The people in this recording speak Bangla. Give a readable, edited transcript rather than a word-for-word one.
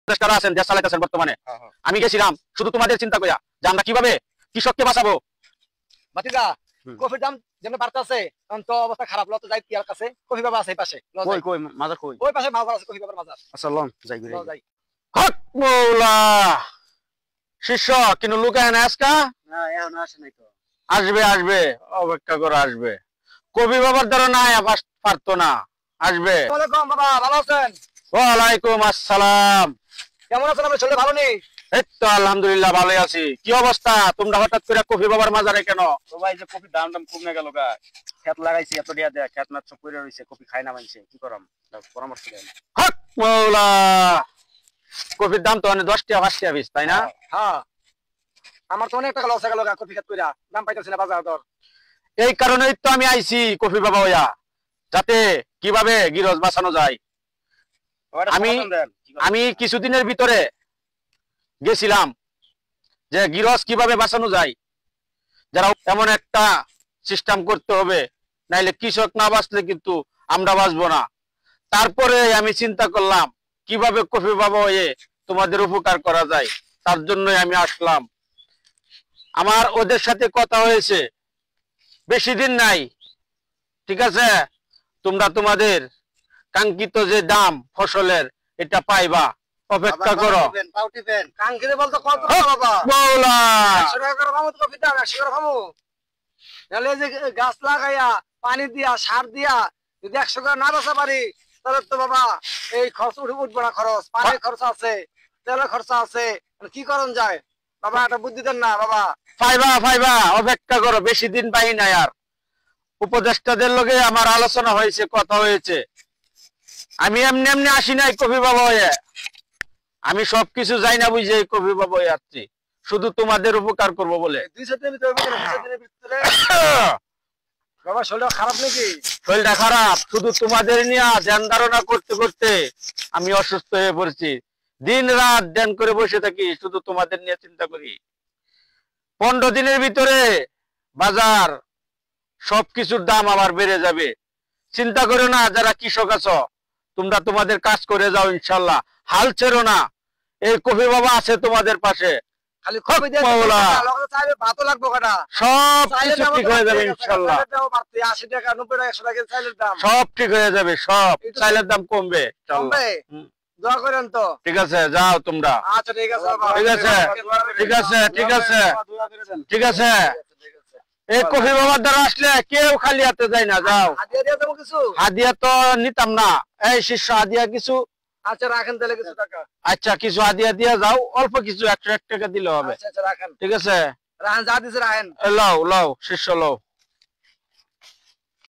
উপদেষ্টারা আছেন, দেশ চালাইতেছেন বর্তমানে। আমি গেছিলাম শুধু তোমাদের চিন্তা কইরা যে আমরা কিভাবে কৃষককে বাঁচাবো। ভাতিজা কফির দাম যেমন বাড়তেছে তখন তো অবস্থা খারাপ, লত যাই টিয়ার কাছে কফি বাবা আছে এই পাশে, কই কই মাজার কই? ওই পাশে মাজার আছে, কফি বাবার মাজার। আচ্ছা লন যাই ঘুরে যাই। হক মৌলা শিষ্য কিন্তু লুকায় না আজকা। না এখন আসে নাই তো। আসবে আসবে, অপেক্ষা করে আসবে। কবি বাবার দ্বারা না পারতো না, আসবে। ওয়ালাইকুম বাবা, ভালো আছেন? ওয়ালাইকুম আসসালাম। কেমন আছেন? আপনার ছেলে ভালো নেই? এই তো আলহামদুলিল্লাহ ভালোই আছি। কি অবস্থা? তোমরা হঠাৎ করে কফি বাবার মাজারে কেন? তো ভাই যে কফির দাম কমে গেল গা, খেত লাগাইছি এত দিয়া দেয়, খেত মাছ পড়ে রয়েছে, কফি খাই না মানছে, কি করাম? পরামর্শ দেন। হক মৌলা কফির দাম তো অনেক 10 টাকা 5 টাকা পিস, তাই না? হ্যাঁ আমার তো অনেক টাকা লস হয়ে গেল কফি খেত কইরা, দাম পাইতেছি না বাজার দর। এই কারণেই তো আমি আইছি কফি বাবা হইয়া, যাতে কিভাবে গিরজ বাঁচানো যায়। আমি কিছুদিনের ভিতরে গেছিলাম যে গিরজ কিভাবে বাঁচানো যায়, যারা এমন একটা সিস্টেম করতে হবে, নাইলে কৃষক না বাঁচলে কিন্তু আমরা বাঁচবো না। তারপরে আমি চিন্তা করলাম কিভাবে কফি বাবা হয়ে তোমাদের উপকার করা যায়, তার জন্যই আমি আসলাম। আমার ওদের সাথে কথা হয়েছে, বেশি দিন নাই, ঠিক আছে? তোমরা তোমাদের কাঙ্ক্ষিত যে দাম ফসলের এটা পাইবা, অপেক্ষা করো। কাঙ্ক্ষিত বলতে কত টাকা বাবা? মৌলা 100 টাকা করে খামু তো কফির দাম, 100 করে খামু। নাহলে যে গাছ লাগাইয়া পানি দিয়া সার দিয়া যদি 100 করে না বাঁচা পারি তাহলে তো বাবা এই খরচ উঠবো না, খরচ পানির খরচ আছে, তেলের খরচ আছে, কি করণ যায় বাবা? একটা বুদ্ধি দেন না বাবা। পাইবা পাইবা, অপেক্ষা করো, বেশি দিন পাই না। আর উপদেষ্টাদের লগে আমার আলোচনা হয়েছে, কথা হয়েছে। আমি এমনি এমনি আসি নাই কফি বাবা হয়ে, আমি সবকিছু যাই না বুঝে কফি বাবা হয়ে আসছি, শুধু তোমাদের উপকার করবো বলে। 2 দিনের ভিতরে বাবা শরীরটা খারাপ নাকি? শরীরটা খারাপ, শুধু তোমাদের নিয়ে ধ্যান ধারণা করতে করতে আমি অসুস্থ হয়ে পড়ছি। দিন রাত ধ্যান করে বসে থাকি, শুধু তোমাদের নিয়ে চিন্তা করি। 15 দিনের ভিতরে বাজার সবকিছুর দাম আবার বেড়ে যাবে। চিন্তা করো না, যারা কৃষক আছো তোমরা তোমাদের কাজ করে যাও, ইনশাল্লাহ হাল ছেড়ো না। এই কফি বাবা আছে তোমাদের পাশে। খালি কফি দিয়ে লগে চাইলে ভাতও লাগবে কাটা, সব কিছু ঠিক হয়ে যাবে ইনশাল্লাহ। 80 টাকা 90 টাকা 100 টাকা চাইলের দাম সব ঠিক হয়ে যাবে, সব চাইলের দাম কমবে ইনশাল্লাহ। দোয়া করেন তো। ঠিক আছে, যাও তোমরা। আচ্ছা ঠিক আছে বাবা, ঠিক আছে ঠিক আছে ঠিক আছে ঠিক আছে। এই কফি বাবার দ্বারা আসলে কেউ খালি হাতে যায় না, যাও। হাদিয়া দিয়ে দেবো কিছু? হাদিয়া তো নিতাম না। এই শিষ্য হাদিয়া কিছু? আচ্ছা রাখেন তাহলে কিছু টাকা। আচ্ছা কিছু হাদিয়া দিয়া যাও, অল্প কিছু 101 টাকা দিলে হবে। আচ্ছা রাখেন। ঠিক আছে, রাখেন, যা দিছে রাখেন। লও লও শিষ্য লও।